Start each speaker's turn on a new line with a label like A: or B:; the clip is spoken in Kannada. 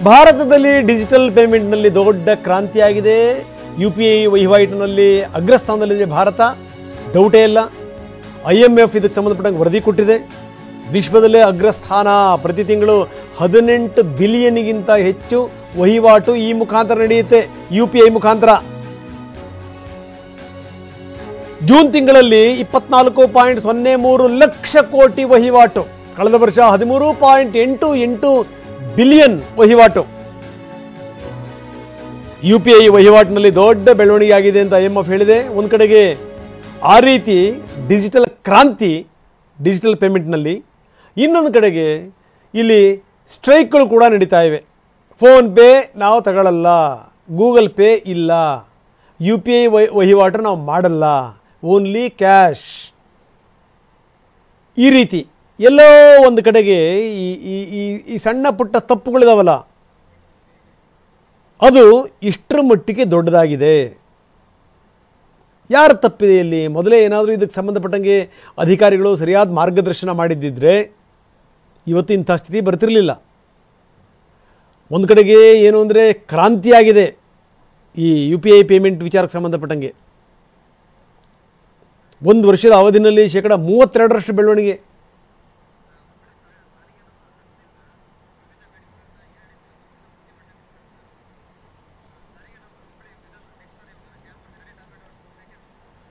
A: ಭಾರತದಲ್ಲಿ ಡಿಜಿಟಲ್ ಪೇಮೆಂಟ್ನಲ್ಲಿ ದೊಡ್ಡ ಕ್ರಾಂತಿಯಾಗಿದೆ. UPI ವಹಿವಾಟಿನಲ್ಲಿ ಅಗ್ರಸ್ಥಾನದಲ್ಲಿದೆ ಭಾರತ, ಡೌಟೇ ಇಲ್ಲ. IMF ಇದಕ್ಕೆ ಸಂಬಂಧಪಟ್ಟಂಗೆ ವರದಿ ಕೊಟ್ಟಿದೆ. ವಿಶ್ವದಲ್ಲೇ ಅಗ್ರಸ್ಥಾನ. ಪ್ರತಿ ತಿಂಗಳು 18 ಬಿಲಿಯನ್ಗಿಂತ ಹೆಚ್ಚು ವಹಿವಾಟು ಈ ಮುಖಾಂತರ ನಡೆಯುತ್ತೆ, UPI ಮುಖಾಂತರ. ಜೂನ್ ತಿಂಗಳಲ್ಲಿ 24.03 ಲಕ್ಷ ಕೋಟಿ ವಹಿವಾಟು. ಕಳೆದ ವರ್ಷ 13.88 ಬಿಲಿಯನ್ ವಹಿವಾಟು. UPI ವಹಿವಾಟಿನಲ್ಲಿ ದೊಡ್ಡ ಬೆಳವಣಿಗೆ ಆಗಿದೆ ಅಂತ IMF ಹೇಳಿದೆ. ಒಂದು ಕಡೆಗೆ ಆ ರೀತಿ ಡಿಜಿಟಲ್ ಕ್ರಾಂತಿ ಡಿಜಿಟಲ್ ಪೇಮೆಂಟ್ನಲ್ಲಿ, ಇನ್ನೊಂದು ಕಡೆಗೆ ಇಲ್ಲಿ ಸ್ಟ್ರೈಕ್ಗಳು ಕೂಡ ನಡೀತಾ ಇವೆ. ಫೋನ್ಪೇ ನಾವು ತಗೊಳ್ಳಲ್ಲ, ಗೂಗಲ್ ಪೇ ಇಲ್ಲ, UPI ವಹಿವಾಟು ನಾವು ಮಾಡಲ್ಲ, ಓನ್ಲಿ ಕ್ಯಾಶ್. ಈ ರೀತಿ ಎಲ್ಲೋ ಒಂದು ಕಡೆಗೆ ಈ ಸಣ್ಣ ಪುಟ್ಟ ತಪ್ಪುಗಳಿದಾವಲ್ಲ, ಅದು ಇಷ್ಟರ ಮಟ್ಟಿಗೆ ದೊಡ್ಡದಾಗಿದೆ. ಯಾರು ತಪ್ಪಿದೆ ಇಲ್ಲಿ? ಮೊದಲೇ ಏನಾದರೂ ಇದಕ್ಕೆ ಸಂಬಂಧಪಟ್ಟಂಗೆ ಅಧಿಕಾರಿಗಳು ಸರಿಯಾದ ಮಾರ್ಗದರ್ಶನ ಮಾಡಿದ್ದಿದ್ರೆ ಇವತ್ತು ಇಂಥ ಸ್ಥಿತಿ ಬರ್ತಿರಲಿಲ್ಲ. ಒಂದು ಕಡೆಗೆ ಏನು ಅಂದರೆ ಕ್ರಾಂತಿಯಾಗಿದೆ ಈ UPI ಪೇಮೆಂಟ್ ವಿಚಾರಕ್ಕೆ ಸಂಬಂಧಪಟ್ಟಂಗೆ. ಒಂದು ವರ್ಷದ ಅವಧಿನಲ್ಲಿ 32% ಬೆಳವಣಿಗೆ.